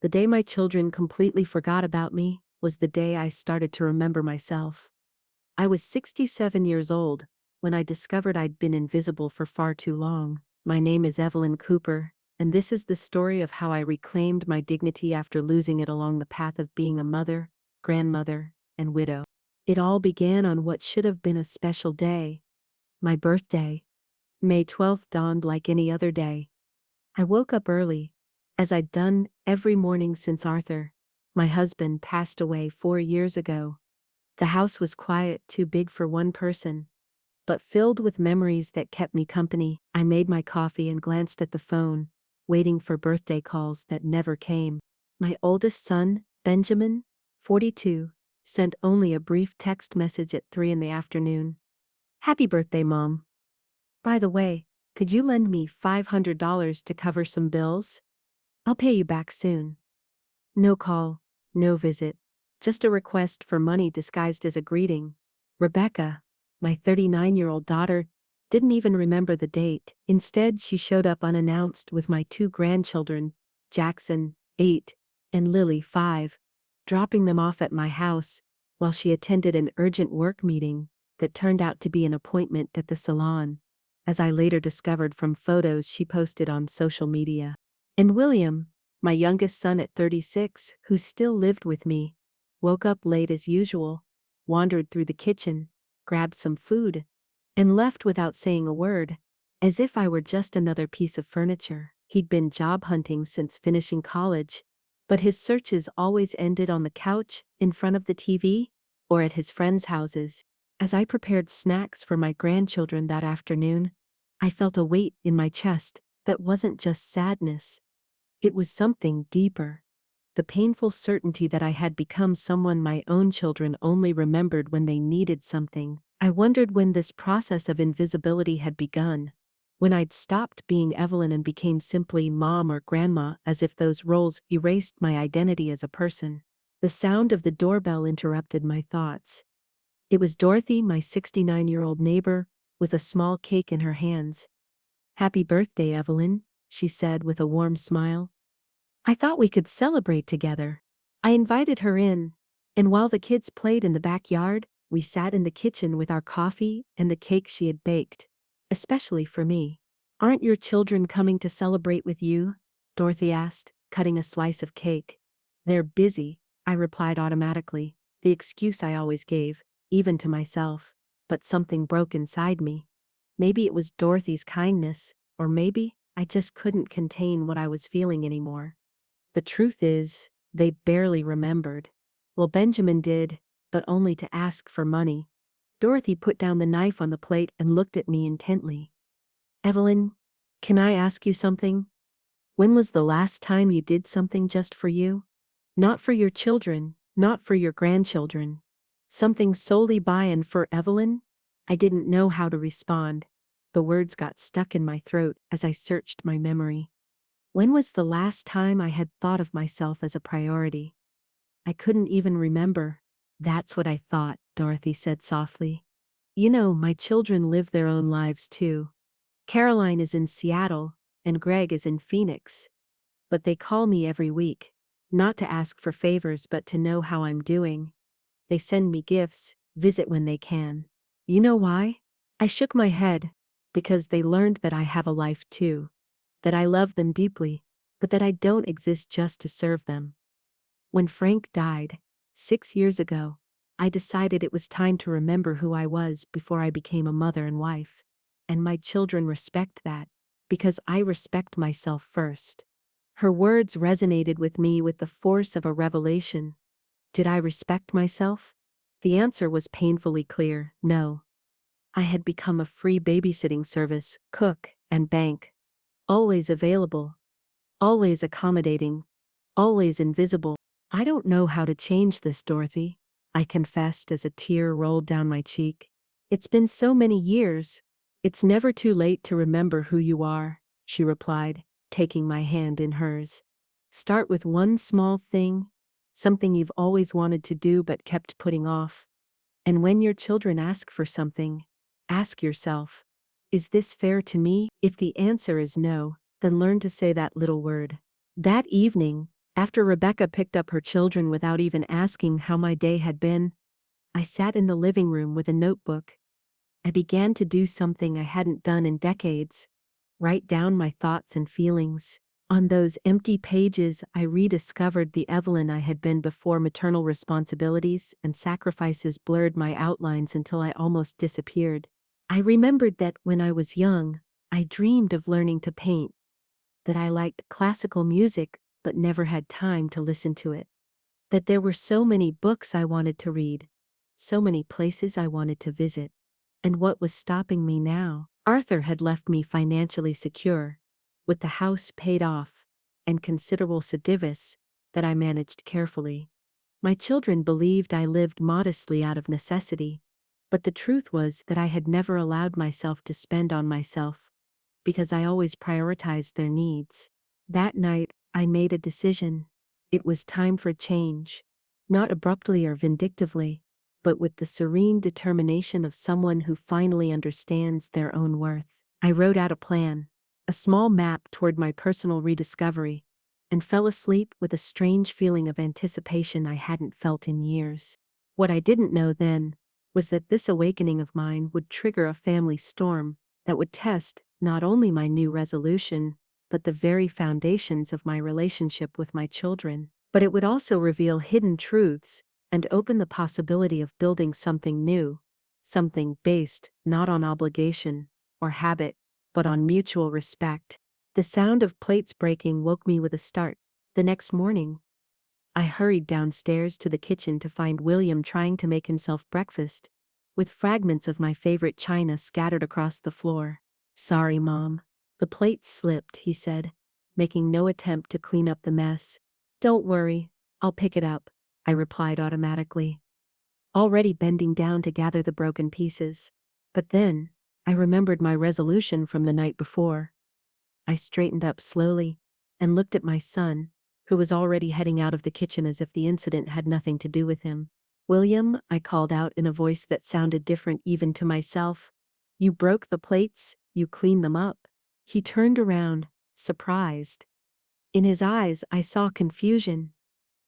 The day my children completely forgot about me was the day I started to remember myself. I was 67 years old when I discovered I'd been invisible for far too long. My name is Evelyn Cooper, and this is the story of how I reclaimed my dignity after losing it along the path of being a mother, grandmother, and widow. It all began on what should have been a special day, my birthday. May 12th dawned like any other day. I woke up early, as I'd done every morning since Arthur, my husband, passed away 4 years ago. The house was quiet, too big for one person, but filled with memories that kept me company. I made my coffee and glanced at the phone, waiting for birthday calls that never came. My oldest son, Benjamin, 42, sent only a brief text message at 3 in the afternoon. "Happy birthday, Mom. By the way, could you lend me $500 to cover some bills? I'll pay you back soon." No call, no visit, just a request for money disguised as a greeting. Rebecca, my 39-year-old daughter, didn't even remember the date. Instead, she showed up unannounced with my 2 grandchildren, Jackson, 8, and Lily, 5, dropping them off at my house while she attended an urgent work meeting that turned out to be an appointment at the salon, as I later discovered from photos she posted on social media. And William, my youngest son at 36, who still lived with me, woke up late as usual, wandered through the kitchen, grabbed some food, and left without saying a word, as if I were just another piece of furniture. He'd been job hunting since finishing college, but his searches always ended on the couch, in front of the TV, or at his friends' houses. As I prepared snacks for my grandchildren that afternoon, I felt a weight in my chest that wasn't just sadness. It was something deeper. The painful certainty that I had become someone my own children only remembered when they needed something. I wondered when this process of invisibility had begun, when I'd stopped being Evelyn and became simply Mom or Grandma, as if those roles erased my identity as a person. The sound of the doorbell interrupted my thoughts. It was Dorothy, my 69-year-old neighbor, with a small cake in her hands. "Happy birthday, Evelyn," she said with a warm smile. "I thought we could celebrate together." I invited her in, and while the kids played in the backyard, we sat in the kitchen with our coffee and the cake she had baked, especially for me. "Aren't your children coming to celebrate with you?" Dorothy asked, cutting a slice of cake. "They're busy," I replied automatically, the excuse I always gave, even to myself. But something broke inside me. Maybe it was Dorothy's kindness, or maybe I just couldn't contain what I was feeling anymore. The truth is, they barely remembered. Well, Benjamin did, but only to ask for money. Dorothy put down the knife on the plate and looked at me intently. "Evelyn, can I ask you something? When was the last time you did something just for you? Not for your children, not for your grandchildren. Something solely by and for Evelyn?" I didn't know how to respond. The words got stuck in my throat as I searched my memory. When was the last time I had thought of myself as a priority? I couldn't even remember. "That's what I thought," Dorothy said softly. "You know, my children live their own lives too. Caroline is in Seattle, and Greg is in Phoenix. But they call me every week, not to ask for favors but to know how I'm doing. They send me gifts, visit when they can. You know why?" I shook my head. "Because they learned that I have a life too. That I love them deeply, but that I don't exist just to serve them. When Frank died, 6 years ago, I decided it was time to remember who I was before I became a mother and wife. And my children respect that, because I respect myself first." Her words resonated with me with the force of a revelation. Did I respect myself? The answer was painfully clear: no. I had become a free babysitting service, cook, and bank. Always available. Always accommodating. Always invisible. "I don't know how to change this, Dorothy," I confessed as a tear rolled down my cheek. "It's been so many years." "It's never too late to remember who you are," she replied, taking my hand in hers. "Start with one small thing, something you've always wanted to do but kept putting off. And when your children ask for something, ask yourself, is this fair to me? If the answer is no, then learn to say that little word." That evening, After Rebecca picked up her children without even asking how my day had been, I sat in the living room with a notebook. I began to do something I hadn't done in decades: write down my thoughts and feelings. On those empty pages, I rediscovered the Evelyn I had been before maternal responsibilities and sacrifices blurred my outlines until I almost disappeared. I remembered that when I was young, I dreamed of learning to paint, that I liked classical music but never had time to listen to it, that there were so many books I wanted to read, so many places I wanted to visit. And what was stopping me now? Arthur had left me financially secure, with the house paid off, and considerable cedivus that I managed carefully. My children believed I lived modestly out of necessity, but the truth was that I had never allowed myself to spend on myself, because I always prioritized their needs. That night, I made a decision. It was time for change. Not abruptly or vindictively, but with the serene determination of someone who finally understands their own worth. I wrote out a plan, a small map toward my personal rediscovery, and fell asleep with a strange feeling of anticipation I hadn't felt in years. What I didn't know then was that this awakening of mine would trigger a family storm that would test not only my new resolution, but the very foundations of my relationship with my children. But it would also reveal hidden truths and open the possibility of building something new, something based not on obligation or habit, but on mutual respect. The sound of plates breaking woke me with a start. The next morning, I hurried downstairs to the kitchen to find William trying to make himself breakfast, with fragments of my favorite china scattered across the floor. "Sorry, Mom. The plate slipped," he said, making no attempt to clean up the mess. "Don't worry, I'll pick it up," I replied automatically, already bending down to gather the broken pieces. But then, I remembered my resolution from the night before. I straightened up slowly and looked at my son, who was already heading out of the kitchen as if the incident had nothing to do with him. "William," I called out in a voice that sounded different even to myself, "you broke the plates, you cleaned them up." He turned around, surprised. In his eyes I saw confusion,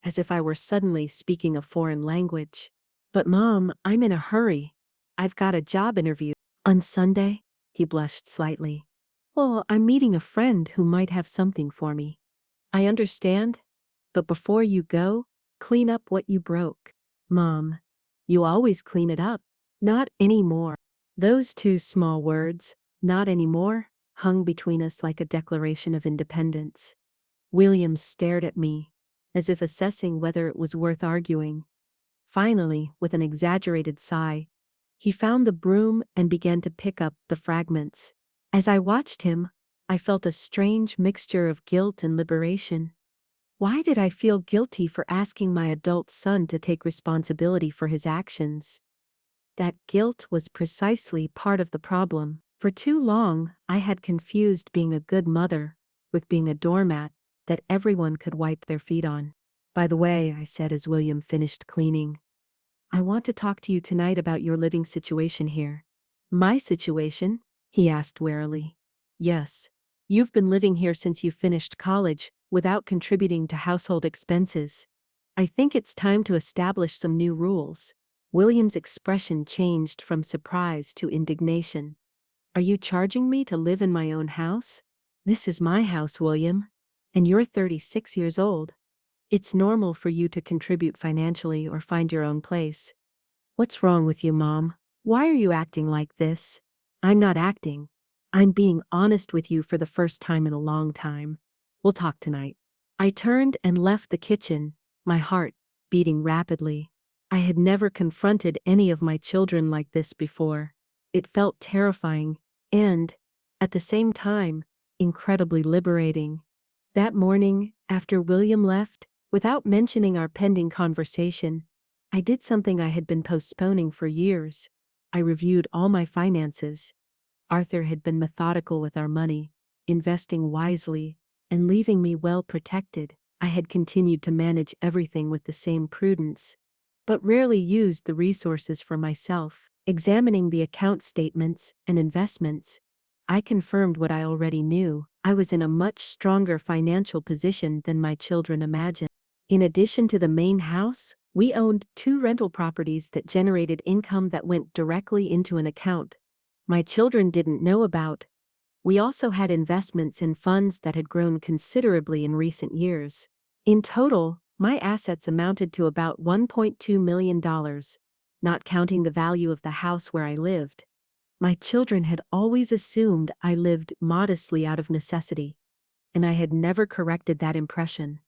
as if I were suddenly speaking a foreign language. "But Mom, I'm in a hurry. I've got a job interview on Sunday." He blushed slightly. "Well, I'm meeting a friend who might have something for me." "I understand. But before you go, clean up what you broke." "Mom, you always clean it up." "Not anymore." Those two small words, "not anymore," hung between us like a declaration of independence. William stared at me, as if assessing whether it was worth arguing. Finally, with an exaggerated sigh, he found the broom and began to pick up the fragments. As I watched him, I felt a strange mixture of guilt and liberation. Why did I feel guilty for asking my adult son to take responsibility for his actions? That guilt was precisely part of the problem. For too long, I had confused being a good mother with being a doormat that everyone could wipe their feet on. "By the way," I said as William finished cleaning, "I want to talk to you tonight about your living situation here." "My situation?" he asked warily. "Yes. You've been living here since you finished college, without contributing to household expenses. I think it's time to establish some new rules." William's expression changed from surprise to indignation. "Are you charging me to live in my own house?" "This is my house, William. And you're 36 years old. It's normal for you to contribute financially or find your own place." "What's wrong with you, Mom? Why are you acting like this?" "I'm not acting. I'm being honest with you for the first time in a long time. We'll talk tonight." I turned and left the kitchen, my heart beating rapidly. I had never confronted any of my children like this before. It felt terrifying and, at the same time, incredibly liberating. That morning, after William left, without mentioning our pending conversation, I did something I had been postponing for years. I reviewed all my finances. Arthur had been methodical with our money, investing wisely, and leaving me well protected. I had continued to manage everything with the same prudence, but rarely used the resources for myself. Examining the account statements and investments, I confirmed what I already knew. I was in a much stronger financial position than my children imagined. In addition to the main house, we owned 2 rental properties that generated income that went directly into an account my children didn't know about. We also had investments in funds that had grown considerably in recent years. In total, my assets amounted to about $1.2 million, not counting the value of the house where I lived. My children had always assumed I lived modestly out of necessity, and I had never corrected that impression.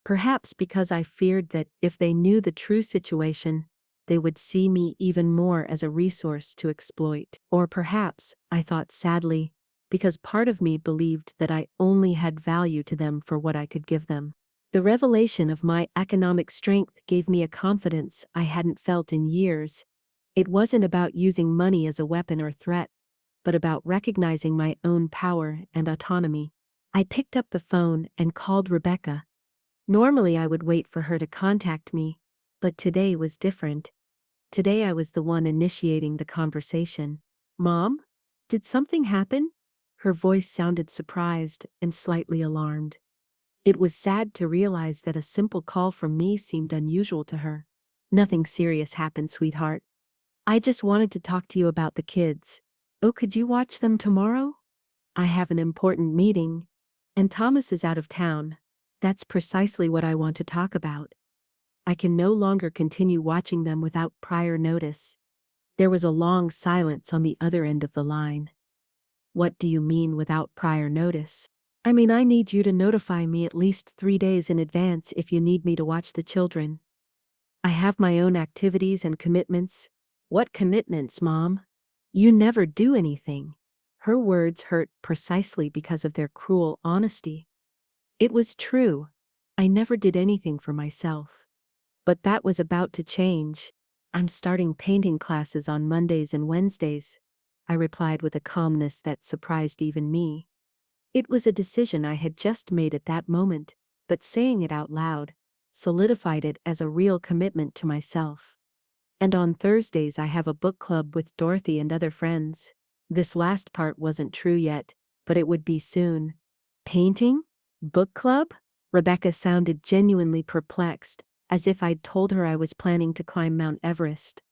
Perhaps because I feared that if they knew the true situation, they would see me even more as a resource to exploit. Or perhaps, I thought sadly, because part of me believed that I only had value to them for what I could give them. The revelation of my economic strength gave me a confidence I hadn't felt in years. It wasn't about using money as a weapon or threat, but about recognizing my own power and autonomy. I picked up the phone and called Rebecca. Normally I would wait for her to contact me, but today was different. Today I was the one initiating the conversation. "Mom? Did something happen?" Her voice sounded surprised and slightly alarmed. It was sad to realize that a simple call from me seemed unusual to her. "Nothing serious happened, sweetheart. I just wanted to talk to you about the kids. Oh, could you watch them tomorrow? I have an important meeting, and Thomas is out of town." That's precisely what I want to talk about. I can no longer continue watching them without prior notice. There was a long silence on the other end of the line. "What do you mean without prior notice?" "I mean, I need you to notify me at least 3 days in advance if you need me to watch the children. I have my own activities and commitments." "What commitments, Mom? You never do anything." Her words hurt precisely because of their cruel honesty. It was true. I never did anything for myself. But that was about to change. "I'm starting painting classes on Mondays and Wednesdays," I replied with a calmness that surprised even me. It was a decision I had just made at that moment, but saying it out loud solidified it as a real commitment to myself. "And on Thursdays I have a book club with Dorothy and other friends." This last part wasn't true yet, but it would be soon. "Painting? Book club?" Rebecca sounded genuinely perplexed, as if I'd told her I was planning to climb Mount Everest.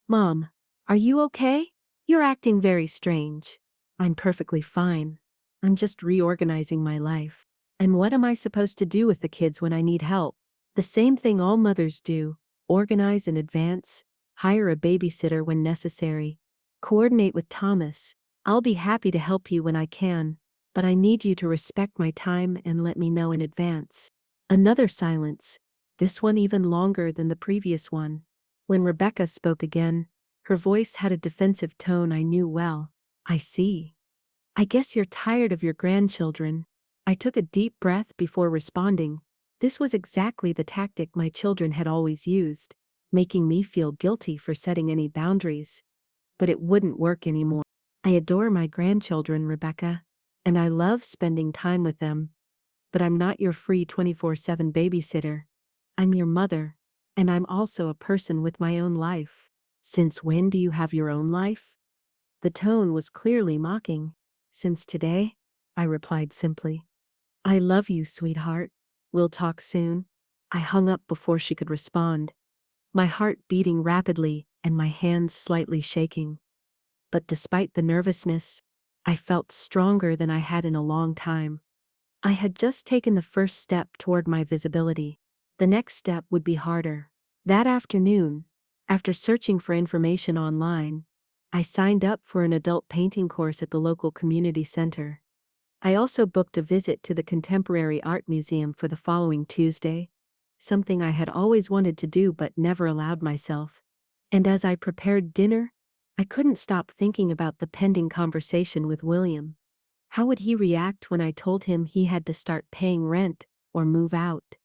"Mom, are you okay? You're acting very strange." "I'm perfectly fine. I'm just reorganizing my life." "And what am I supposed to do with the kids when I need help?" "The same thing all mothers do. Organize in advance, hire a babysitter when necessary, coordinate with Thomas. I'll be happy to help you when I can, but I need you to respect my time and let me know in advance." Another silence, this one even longer than the previous one. When Rebecca spoke again, her voice had a defensive tone I knew well. "I see. I guess you're tired of your grandchildren." I took a deep breath before responding. This was exactly the tactic my children had always used, making me feel guilty for setting any boundaries. But it wouldn't work anymore. "I adore my grandchildren, Rebecca, and I love spending time with them. But I'm not your free 24/7 babysitter. I'm your mother, and I'm also a person with my own life." "Since when do you have your own life?" The tone was clearly mocking. "Since today," I replied simply. "I love you, sweetheart. We'll talk soon." I hung up before she could respond, my heart beating rapidly and my hands slightly shaking. But despite the nervousness, I felt stronger than I had in a long time. I had just taken the first step toward my visibility. The next step would be harder. That afternoon, after searching for information online, I signed up for an adult painting course at the local community center. I also booked a visit to the Contemporary Art Museum for the following Tuesday, something I had always wanted to do but never allowed myself. And as I prepared dinner, I couldn't stop thinking about the pending conversation with William. How would he react when I told him he had to start paying rent or move out?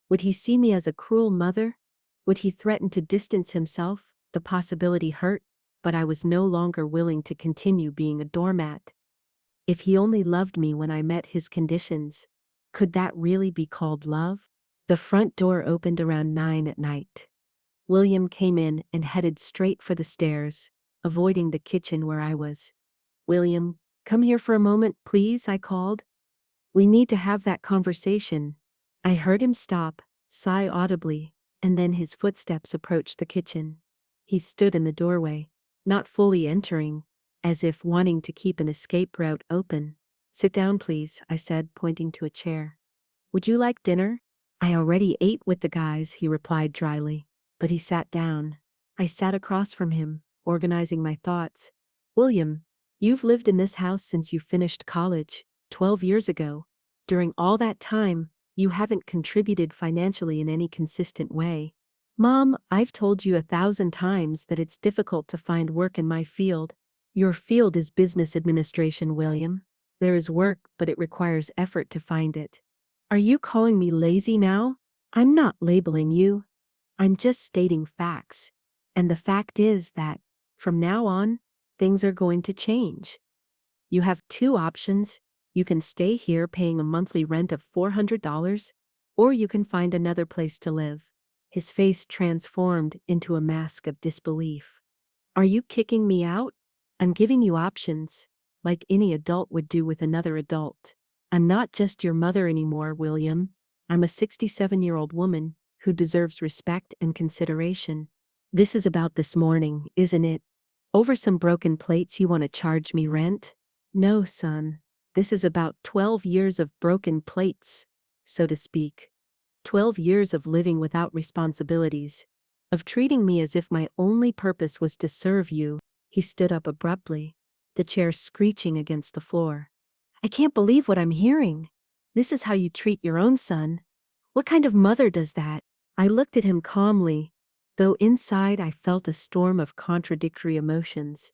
Would he see me as a cruel mother? Would he threaten to distance himself? The possibility hurt, but I was no longer willing to continue being a doormat. If he only loved me when I met his conditions, could that really be called love? The front door opened around 9 at night. William came in and headed straight for the stairs, avoiding the kitchen where I was. "William, come here for a moment, please," I called. We need to have that conversation. I heard him stop, sigh audibly, and then his footsteps approached the kitchen. He stood in the doorway, not fully entering, as if wanting to keep an escape route open. Sit down, please, I said, pointing to a chair. Would you like dinner? I already ate with the guys, he replied dryly. But he sat down. I sat across from him, organizing my thoughts. William, you've lived in this house since you finished college, 12 years ago. During all that time, you haven't contributed financially in any consistent way. Mom, I've told you 1,000 times that it's difficult to find work in my field. Your field is business administration, William. There is work, but it requires effort to find it. Are you calling me lazy now? I'm not labeling you. I'm just stating facts. And the fact is that, from now on, things are going to change. You have two options. You can stay here paying a monthly rent of $400, or you can find another place to live. His face transformed into a mask of disbelief. Are you kicking me out? I'm giving you options, like any adult would do with another adult. I'm not just your mother anymore, William. I'm a 67-year-old woman who deserves respect and consideration. This is about this morning, isn't it? Over some broken plates you want to charge me rent? No, son. This is about 12 years of broken plates, so to speak. 12 years of living without responsibilities, of treating me as if my only purpose was to serve you. He stood up abruptly, the chair screeching against the floor. I can't believe what I'm hearing. This is how you treat your own son. What kind of mother does that? I looked at him calmly, though inside I felt a storm of contradictory emotions.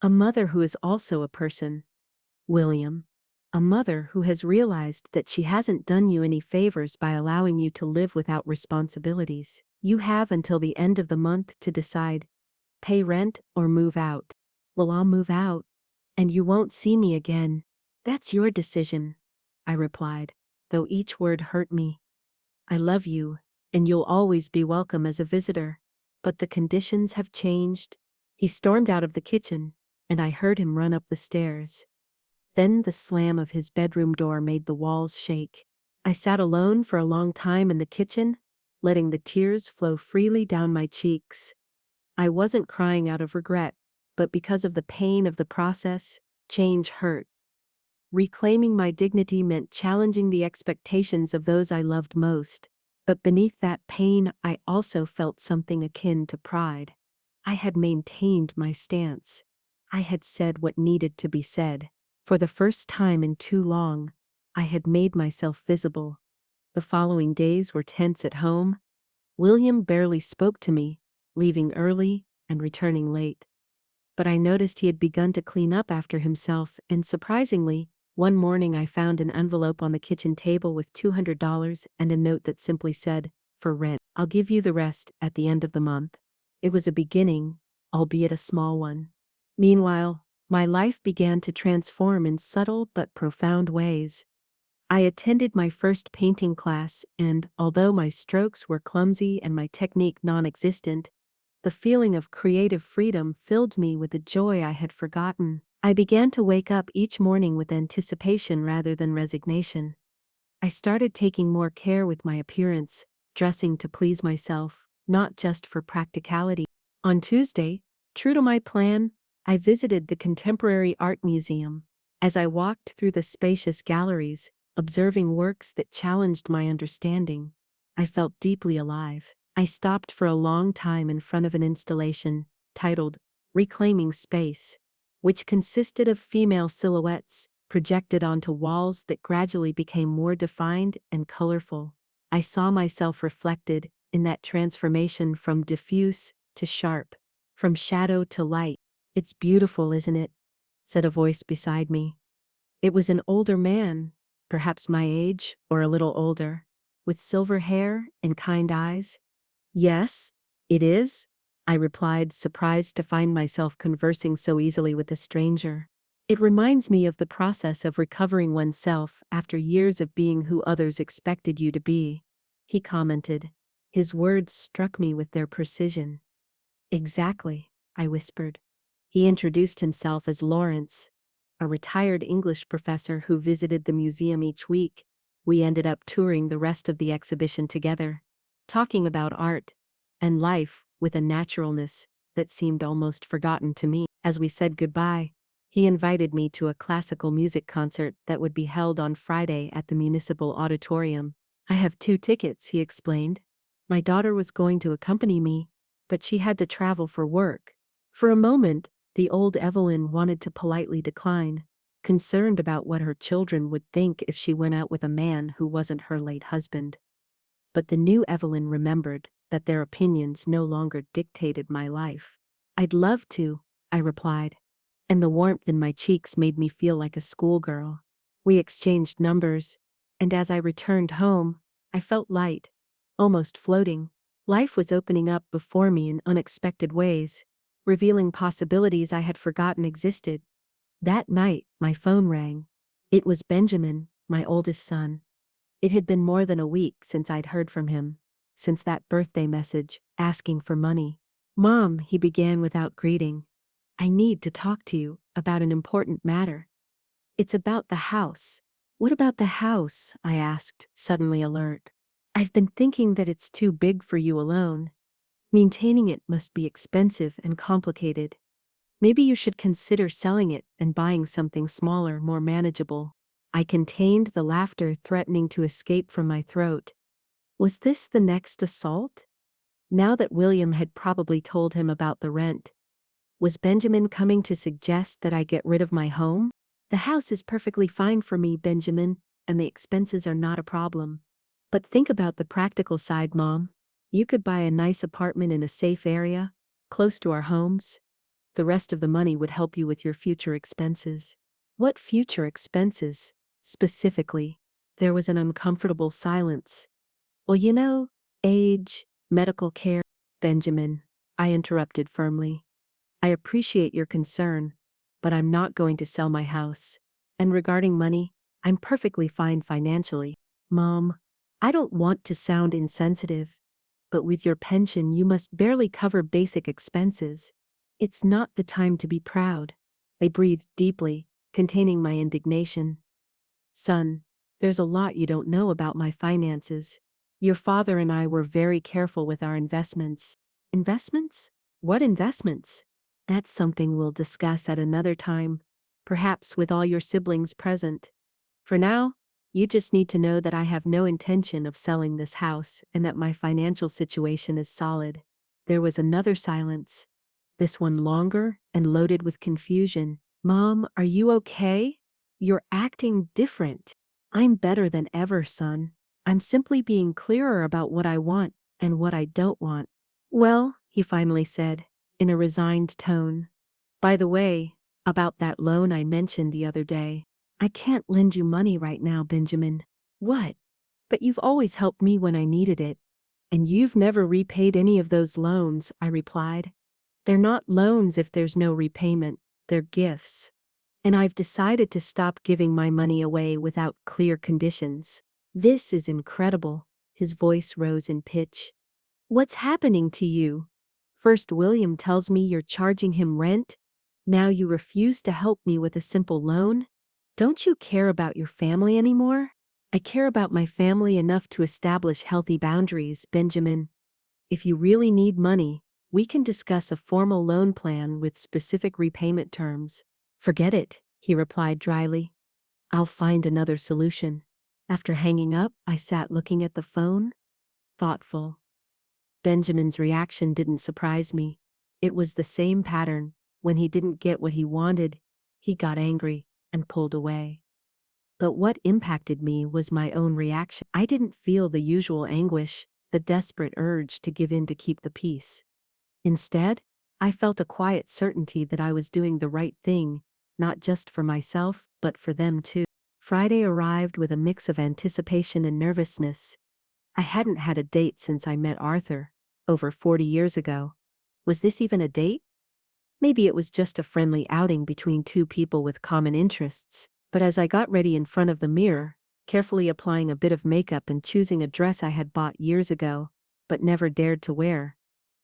A mother who is also a person. William. A mother who has realized that she hasn't done you any favors by allowing you to live without responsibilities. You have until the end of the month to decide. Pay rent or move out. Well, I'll move out. And you won't see me again. That's your decision, I replied, though each word hurt me. I love you, and you'll always be welcome as a visitor. But the conditions have changed. He stormed out of the kitchen, and I heard him run up the stairs. Then the slam of his bedroom door made the walls shake. I sat alone for a long time in the kitchen, letting the tears flow freely down my cheeks. I wasn't crying out of regret, but because of the pain of the process. Change hurt. Reclaiming my dignity meant challenging the expectations of those I loved most. But beneath that pain, I also felt something akin to pride. I had maintained my stance. I had said what needed to be said. For the first time in too long, I had made myself visible. The following days were tense at home. William barely spoke to me, leaving early and returning late. But I noticed he had begun to clean up after himself, and surprisingly, one morning I found an envelope on the kitchen table with $200 and a note that simply said, "For rent. I'll give you the rest at the end of the month." It was a beginning, albeit a small one. Meanwhile, my life began to transform in subtle but profound ways. I attended my first painting class, and although my strokes were clumsy and my technique non-existent, the feeling of creative freedom filled me with a joy I had forgotten. I began to wake up each morning with anticipation rather than resignation. I started taking more care with my appearance, dressing to please myself, not just for practicality. On Tuesday, true to my plan, I visited the Contemporary Art Museum. As I walked through the spacious galleries, observing works that challenged my understanding, I felt deeply alive. I stopped for a long time in front of an installation titled Reclaiming Space, which consisted of female silhouettes projected onto walls that gradually became more defined and colorful. I saw myself reflected in that transformation from diffuse to sharp, from shadow to light. "It's beautiful, isn't it?" said a voice beside me. It was an older man, perhaps my age or a little older, with silver hair and kind eyes. "Yes, it is," I replied, surprised to find myself conversing so easily with a stranger. "It reminds me of the process of recovering oneself after years of being who others expected you to be," he commented. His words struck me with their precision. "Exactly," I whispered. He introduced himself as Lawrence, a retired English professor who visited the museum each week. We ended up touring the rest of the exhibition together, talking about art and life with a naturalness that seemed almost forgotten to me. As we said goodbye, he invited me to a classical music concert that would be held on Friday at the Municipal Auditorium. I have 2 tickets, he explained. My daughter was going to accompany me, but she had to travel for work. For a moment, the old Evelyn wanted to politely decline, concerned about what her children would think if she went out with a man who wasn't her late husband. But the new Evelyn remembered that their opinions no longer dictated my life. I'd love to, I replied, and the warmth in my cheeks made me feel like a schoolgirl. We exchanged numbers, and as I returned home, I felt light, almost floating. Life was opening up before me in unexpected ways, revealing possibilities I had forgotten existed. That night, my phone rang. It was Benjamin, my oldest son. It had been more than a week since I'd heard from him, since that birthday message, asking for money. "Mom," he began without greeting, "I need to talk to you about an important matter. It's about the house." "What about the house?" I asked, suddenly alert. "I've been thinking that it's too big for you alone. Maintaining it must be expensive and complicated. Maybe you should consider selling it and buying something smaller, more manageable." I contained the laughter threatening to escape from my throat. Was this the next assault? Now that William had probably told him about the rent, was Benjamin coming to suggest that I get rid of my home? "The house is perfectly fine for me, Benjamin, and the expenses are not a problem. But think about the practical side, Mom. You could buy a nice apartment in a safe area, close to our homes. The rest of the money would help you with your future expenses." "What future expenses, specifically?" There was an uncomfortable silence. "Well, age, medical care." "Benjamin," I interrupted firmly, "I appreciate your concern, but I'm not going to sell my house. And regarding money, I'm perfectly fine financially." "Mom, I don't want to sound insensitive, but with your pension you must barely cover basic expenses. It's not the time to be proud." I breathed deeply, containing my indignation. "Son, there's a lot you don't know about my finances. Your father and I were very careful with our investments." "Investments? What investments?" "That's something we'll discuss at another time, perhaps with all your siblings present. For now, you just need to know that I have no intention of selling this house and that my financial situation is solid." There was another silence, this one longer and loaded with confusion. "Mom, are you okay? You're acting different." "I'm better than ever, son. I'm simply being clearer about what I want and what I don't want." "Well," he finally said, in a resigned tone. "By the way, about that loan I mentioned the other day. I can't lend you money right now, Benjamin." "What?" "But you've always helped me when I needed it. And you've never repaid any of those loans," I replied. "They're not loans if there's no repayment, they're gifts. And I've decided to stop giving my money away without clear conditions." "This is incredible." His voice rose in pitch. "What's happening to you? First William tells me you're charging him rent. Now you refuse to help me with a simple loan? Don't you care about your family anymore?" "I care about my family enough to establish healthy boundaries, Benjamin. If you really need money, we can discuss a formal loan plan with specific repayment terms." "Forget it," he replied dryly. "I'll find another solution." After hanging up, I sat looking at the phone, thoughtful. Benjamin's reaction didn't surprise me. It was the same pattern. When he didn't get what he wanted, he got angry and pulled away. But what impacted me was my own reaction. I didn't feel the usual anguish, the desperate urge to give in to keep the peace. Instead, I felt a quiet certainty that I was doing the right thing, not just for myself, but for them too. Friday arrived with a mix of anticipation and nervousness. I hadn't had a date since I met Arthur, over 40 years ago. Was this even a date? Maybe it was just a friendly outing between two people with common interests. But as I got ready in front of the mirror, carefully applying a bit of makeup and choosing a dress I had bought years ago, but never dared to wear,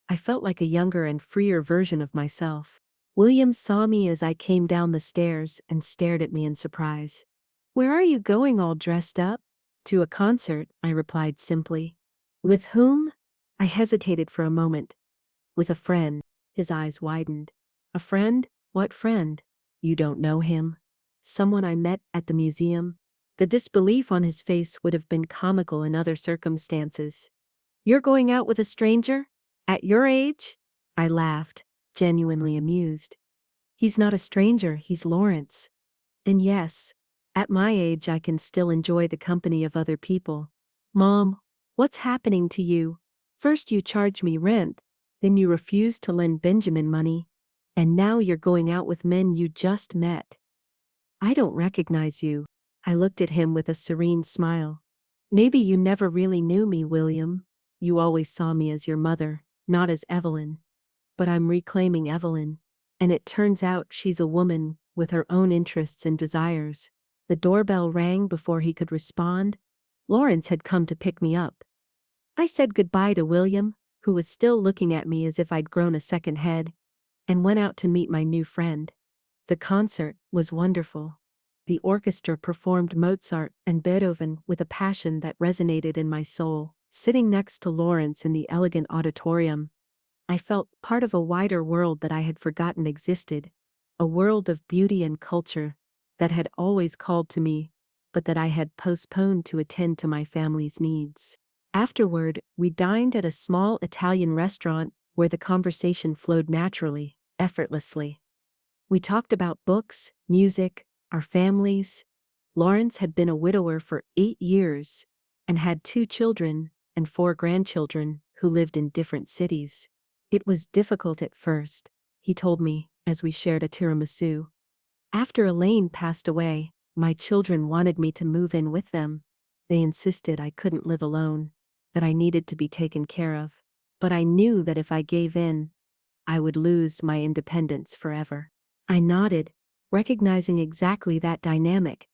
I felt like a younger and freer version of myself. William saw me as I came down the stairs and stared at me in surprise. Where are you going all dressed up? To a concert, I replied simply. With whom? I hesitated for a moment. With a friend. His eyes widened. A friend? What friend? You don't know him? Someone I met at the museum? The disbelief on his face would have been comical in other circumstances. You're going out with a stranger? At your age? I laughed, genuinely amused. He's not a stranger, he's Lawrence. And yes, at my age I can still enjoy the company of other people. Mom, what's happening to you? First you charge me rent, then you refuse to lend Benjamin money, and now you're going out with men you just met. I don't recognize you. I looked at him with a serene smile. Maybe you never really knew me, William. You always saw me as your mother, not as Evelyn. But I'm reclaiming Evelyn. And it turns out she's a woman with her own interests and desires. The doorbell rang before he could respond. Lawrence had come to pick me up. I said goodbye to William, who was still looking at me as if I'd grown a second head, and went out to meet my new friend. The concert was wonderful. The orchestra performed Mozart and Beethoven with a passion that resonated in my soul. Sitting next to Lawrence in the elegant auditorium, I felt part of a wider world that I had forgotten existed, a world of beauty and culture that had always called to me, but that I had postponed to attend to my family's needs. Afterward, we dined at a small Italian restaurant where the conversation flowed naturally, effortlessly. We talked about books, music, our families. Lawrence had been a widower for 8 years and had 2 children and 4 grandchildren who lived in different cities. It was difficult at first, he told me, as we shared a tiramisu. After Elaine passed away, my children wanted me to move in with them. They insisted I couldn't live alone, that I needed to be taken care of. But I knew that if I gave in, I would lose my independence forever. I nodded, recognizing exactly that dynamic.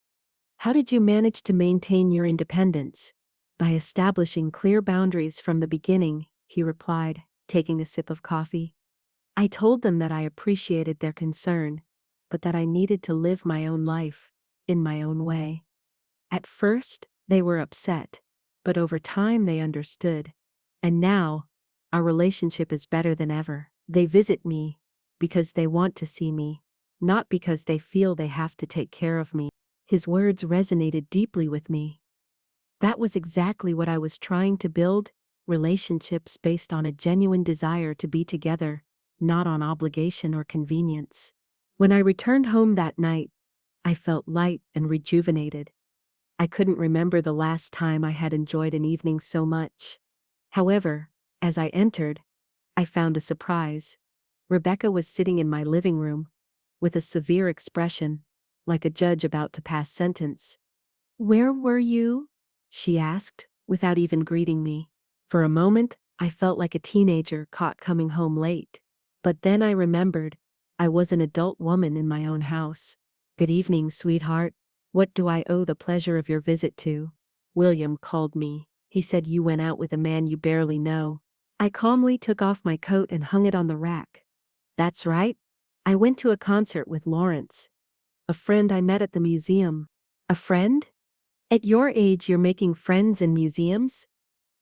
How did you manage to maintain your independence? By establishing clear boundaries from the beginning, he replied, taking a sip of coffee. I told them that I appreciated their concern, but that I needed to live my own life, in my own way. At first, they were upset, but over time they understood. And now, our relationship is better than ever. They visit me because they want to see me, not because they feel they have to take care of me. His words resonated deeply with me. That was exactly what I was trying to build, relationships based on a genuine desire to be together, not on obligation or convenience. When I returned home that night, I felt light and rejuvenated. I couldn't remember the last time I had enjoyed an evening so much. However, as I entered, I found a surprise. Rebecca was sitting in my living room, with a severe expression, like a judge about to pass sentence. Where were you? She asked, without even greeting me. For a moment, I felt like a teenager caught coming home late. But then I remembered, I was an adult woman in my own house. Good evening, sweetheart. What do I owe the pleasure of your visit to? William called me. He said you went out with a man you barely know. I calmly took off my coat and hung it on the rack. That's right. I went to a concert with Lawrence, a friend I met at the museum. A friend? At your age you're making friends in museums?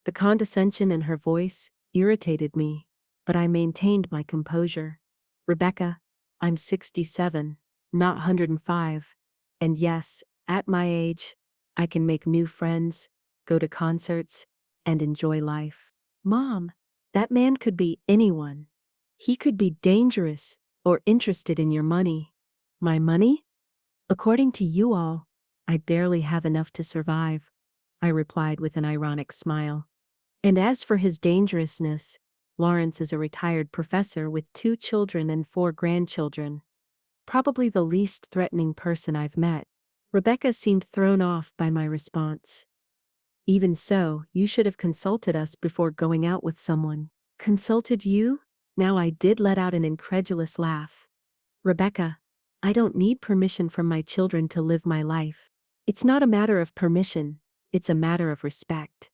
The condescension in her voice irritated me, but I maintained my composure. Rebecca, I'm 67, not 105. And yes, at my age, I can make new friends, go to concerts, and enjoy life. Mom, that man could be anyone. He could be dangerous or interested in your money. My money? According to you all, I barely have enough to survive, I replied with an ironic smile. And as for his dangerousness, Lawrence is a retired professor with 2 children and 4 grandchildren. Probably the least threatening person I've met. Rebecca seemed thrown off by my response. Even so, you should have consulted us before going out with someone. Consulted you? Now I did let out an incredulous laugh. Rebecca, I don't need permission from my children to live my life. It's not a matter of permission, it's a matter of respect.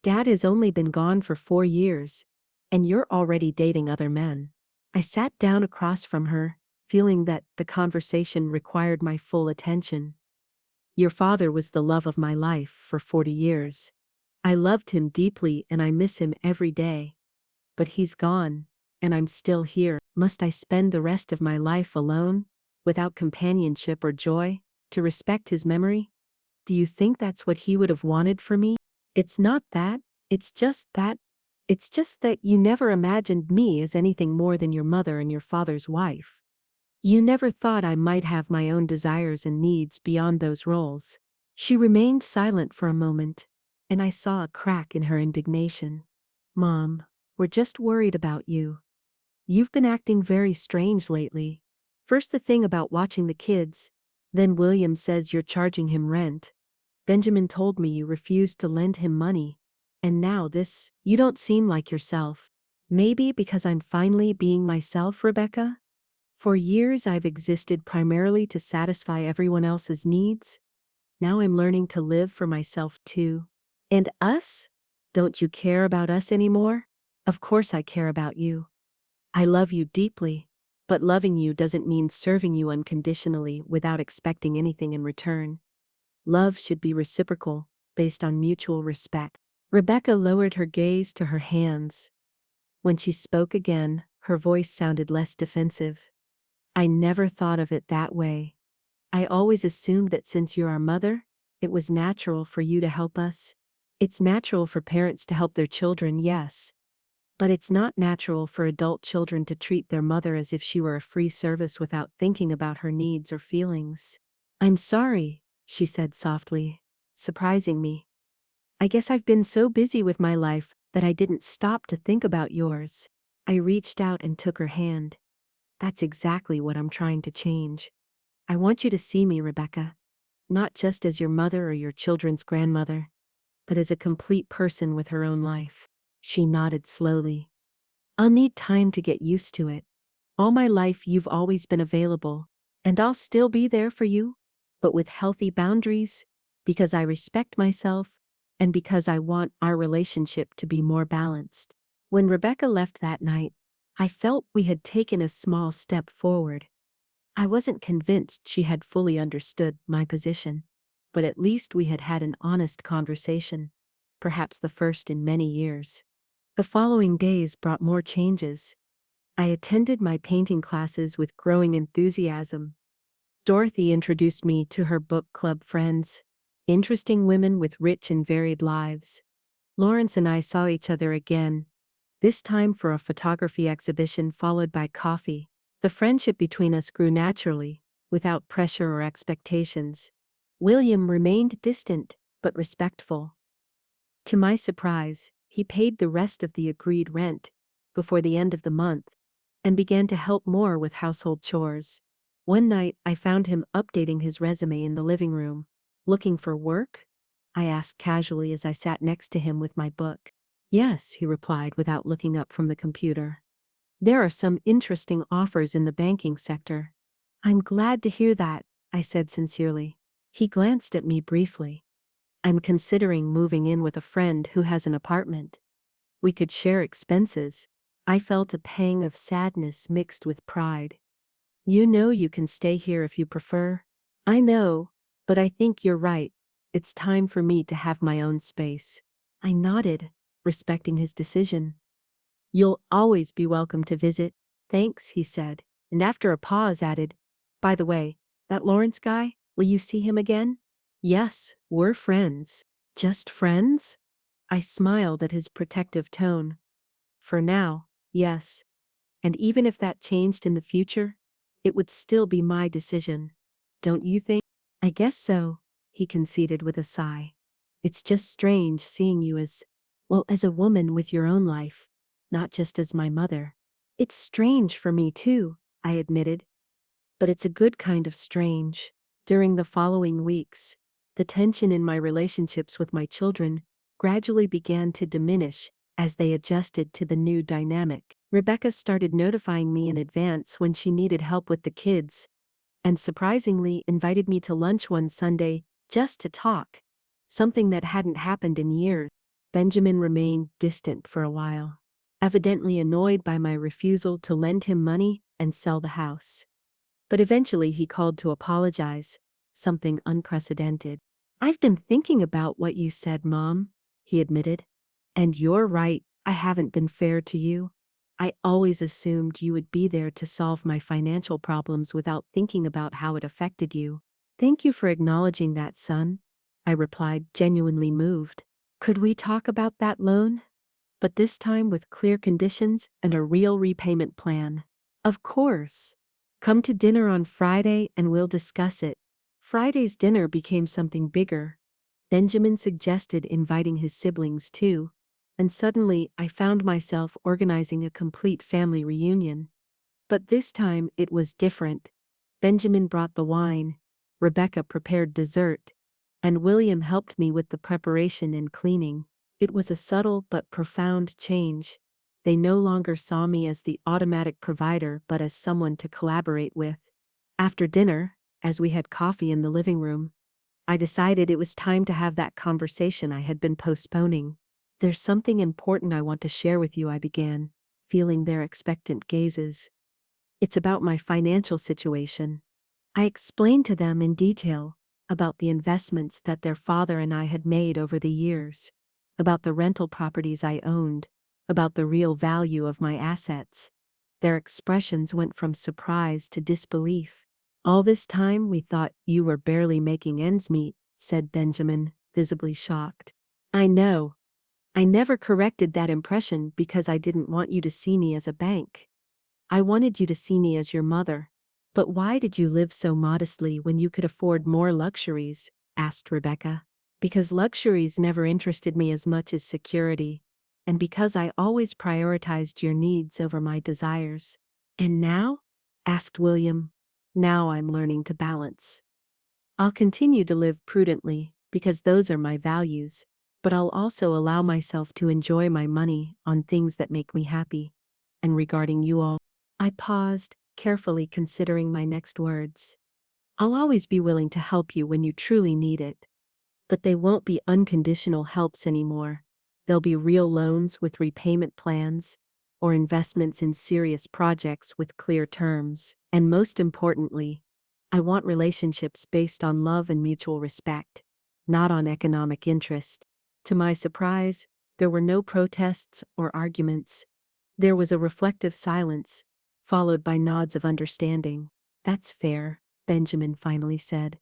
Dad has only been gone for 4 years, and you're already dating other men. I sat down across from her, feeling that the conversation required my full attention. Your father was the love of my life for 40 years. I loved him deeply and I miss him every day. But he's gone, and I'm still here. Must I spend the rest of my life alone, without companionship or joy, to respect his memory? Do you think that's what he would have wanted for me? It's not that, it's just that. It's just that you never imagined me as anything more than your mother and your father's wife. You never thought I might have my own desires and needs beyond those roles. She remained silent for a moment, and I saw a crack in her indignation. Mom, we're just worried about you. You've been acting very strange lately. First the thing about watching the kids, then William says you're charging him rent. Benjamin told me you refused to lend him money. And now this, you don't seem like yourself. Maybe because I'm finally being myself, Rebecca? For years I've existed primarily to satisfy everyone else's needs. Now I'm learning to live for myself too. And us? Don't you care about us anymore? Of course I care about you. I love you deeply, but loving you doesn't mean serving you unconditionally without expecting anything in return. Love should be reciprocal, based on mutual respect. Rebecca lowered her gaze to her hands. When she spoke again, her voice sounded less defensive. I never thought of it that way. I always assumed that since you're our mother, it was natural for you to help us. It's natural for parents to help their children, yes. But it's not natural for adult children to treat their mother as if she were a free service without thinking about her needs or feelings. I'm sorry, she said softly, surprising me. I guess I've been so busy with my life that I didn't stop to think about yours. I reached out and took her hand. That's exactly what I'm trying to change. I want you to see me, Rebecca, not just as your mother or your children's grandmother, but as a complete person with her own life. She nodded slowly. I'll need time to get used to it. All my life you've always been available, and I'll still be there for you, but with healthy boundaries, because I respect myself, and because I want our relationship to be more balanced. When Rebecca left that night, I felt we had taken a small step forward. I wasn't convinced she had fully understood my position, but at least we had had an honest conversation, perhaps the first in many years. The following days brought more changes. I attended my painting classes with growing enthusiasm. Dorothy introduced me to her book club friends, interesting women with rich and varied lives. Lawrence and I saw each other again, this time for a photography exhibition followed by coffee. The friendship between us grew naturally, without pressure or expectations. William remained distant, but respectful. To my surprise, he paid the rest of the agreed rent before the end of the month and began to help more with household chores. One night, I found him updating his resume in the living room. Looking for work? I asked casually as I sat next to him with my book. Yes, he replied without looking up from the computer. There are some interesting offers in the banking sector. I'm glad to hear that, I said sincerely. He glanced at me briefly. I'm considering moving in with a friend who has an apartment. We could share expenses. I felt a pang of sadness mixed with pride. You know you can stay here if you prefer. I know, but I think you're right. It's time for me to have my own space. I nodded, respecting his decision. You'll always be welcome to visit. Thanks, he said, and after a pause added, by the way, that Lawrence guy, will you see him again? Yes, we're friends. Just friends? I smiled at his protective tone. For now, yes. And even if that changed in the future, it would still be my decision. Don't you think? I guess so, he conceded with a sigh. It's just strange seeing you as, well, as a woman with your own life, not just as my mother. It's strange for me too, I admitted. But it's a good kind of strange. During the following weeks, the tension in my relationships with my children gradually began to diminish as they adjusted to the new dynamic. Rebecca started notifying me in advance when she needed help with the kids, and surprisingly invited me to lunch one Sunday just to talk, something that hadn't happened in years. Benjamin remained distant for a while. evidently annoyed by my refusal to lend him money and sell the house. But eventually he called to apologize, something unprecedented. "I've been thinking about what you said, Mom," he admitted. "And you're right, I haven't been fair to you. I always assumed you would be there to solve my financial problems without thinking about how it affected you." "Thank you for acknowledging that, son," I replied, genuinely moved. "Could we talk about that loan? But this time with clear conditions and a real repayment plan." "Of course. Come to dinner on Friday and we'll discuss it." Friday's dinner became something bigger. Benjamin suggested inviting his siblings too, and suddenly I found myself organizing a complete family reunion. But this time it was different. Benjamin brought the wine, Rebecca prepared dessert, and William helped me with the preparation and cleaning. It was a subtle but profound change. They no longer saw me as the automatic provider but as someone to collaborate with. After dinner, as we had coffee in the living room, I decided it was time to have that conversation I had been postponing. "There's something important I want to share with you," I began, feeling their expectant gazes. "It's about my financial situation." I explained to them in detail about the investments that their father and I had made over the years, about the rental properties I owned, about the real value of my assets. Their expressions went from surprise to disbelief. "All this time we thought you were barely making ends meet," said Benjamin, visibly shocked. "I know. I never corrected that impression because I didn't want you to see me as a bank. I wanted you to see me as your mother." "But why did you live so modestly when you could afford more luxuries?" asked Rebecca. "Because luxuries never interested me as much as security, and because I always prioritized your needs over my desires." "And now?" asked William. "Now I'm learning to balance. I'll continue to live prudently, because those are my values, but I'll also allow myself to enjoy my money on things that make me happy. And regarding you all," I paused, carefully considering my next words. "I'll always be willing to help you when you truly need it. But they won't be unconditional helps anymore. They'll be real loans with repayment plans, or investments in serious projects with clear terms. And most importantly, I want relationships based on love and mutual respect, not on economic interest." To my surprise, there were no protests or arguments. There was a reflective silence, followed by nods of understanding. "That's fair," Benjamin finally said.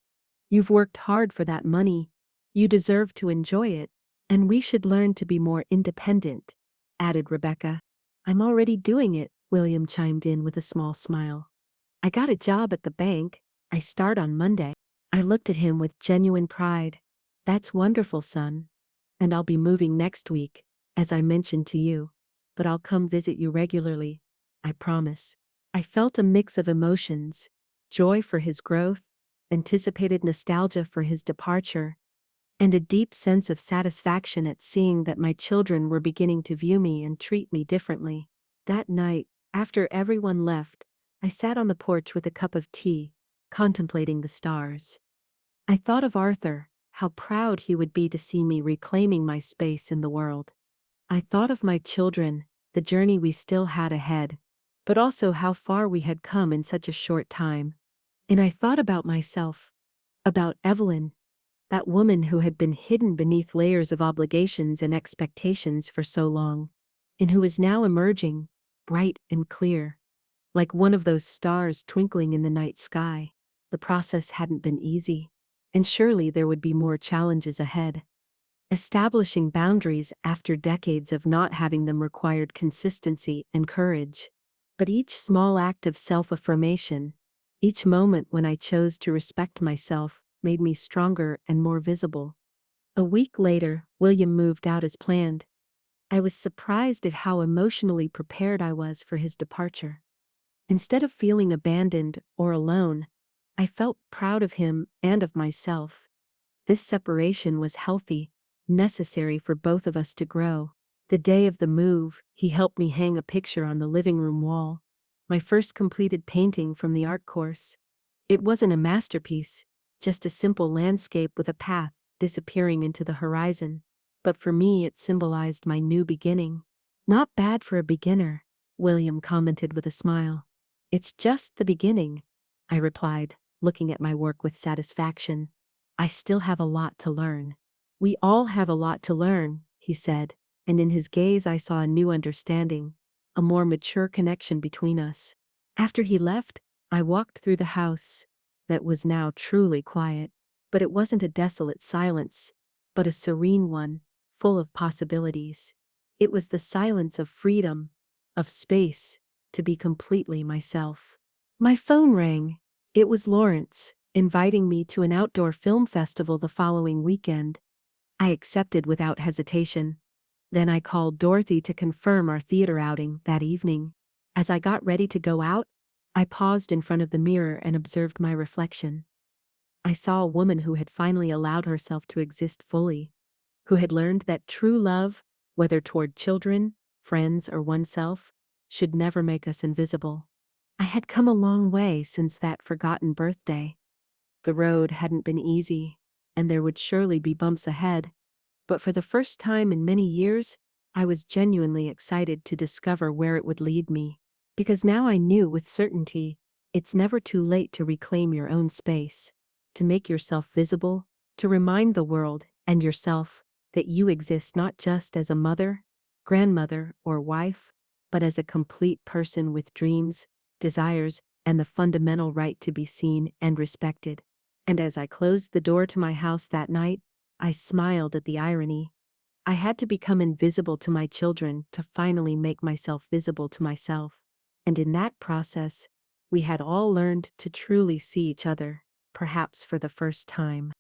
"You've worked hard for that money. You deserve to enjoy it. And we should learn to be more independent," added Rebecca. "I'm already doing it," William chimed in with a small smile. "I got a job at the bank. I start on Monday." I looked at him with genuine pride. "That's wonderful, son. And I'll be moving next week, as I mentioned to you. But I'll come visit you regularly, I promise." I felt a mix of emotions: joy for his growth, anticipated nostalgia for his departure, and a deep sense of satisfaction at seeing that my children were beginning to view me and treat me differently. That night, after everyone left, I sat on the porch with a cup of tea, contemplating the stars. I thought of Arthur, how proud he would be to see me reclaiming my space in the world. I thought of my children, the journey we still had ahead, but also how far we had come in such a short time. And I thought about myself, about Evelyn, that woman who had been hidden beneath layers of obligations and expectations for so long, and who is now emerging, bright and clear, like one of those stars twinkling in the night sky. The process hadn't been easy, and surely there would be more challenges ahead. Establishing boundaries after decades of not having them required consistency and courage. But each small act of self-affirmation, each moment when I chose to respect myself, made me stronger and more visible. A week later, William moved out as planned. I was surprised at how emotionally prepared I was for his departure. Instead of feeling abandoned or alone, I felt proud of him and of myself. This separation was healthy, necessary for both of us to grow. The day of the move, he helped me hang a picture on the living room wall, my first completed painting from the art course. It wasn't a masterpiece, just a simple landscape with a path disappearing into the horizon. But for me it symbolized my new beginning. Not bad for a beginner, William commented with a smile. It's just the beginning, I replied, looking at my work with satisfaction. I still have a lot to learn. We all have a lot to learn, he said, and in his gaze I saw a new understanding, a more mature connection between us. After he left, I walked through the house, that was now truly quiet. But it wasn't a desolate silence, but a serene one, full of possibilities. It was the silence of freedom, of space, to be completely myself. My phone rang. It was Lawrence, inviting me to an outdoor film festival the following weekend. I accepted without hesitation. Then I called Dorothy to confirm our theater outing that evening. As I got ready to go out, I paused in front of the mirror and observed my reflection. I saw a woman who had finally allowed herself to exist fully, who had learned that true love, whether toward children, friends, or oneself, should never make us invisible. I had come a long way since that forgotten birthday. The road hadn't been easy, and there would surely be bumps ahead, but for the first time in many years, I was genuinely excited to discover where it would lead me, because now I knew with certainty it's never too late to reclaim your own space, to make yourself visible, to remind the world and yourself that you exist not just as a mother, grandmother, or wife, but as a complete person with dreams, desires, and the fundamental right to be seen and respected. And as I closed the door to my house that night, I smiled at the irony. I had to become invisible to my children to finally make myself visible to myself. And in that process, we had all learned to truly see each other, perhaps for the first time.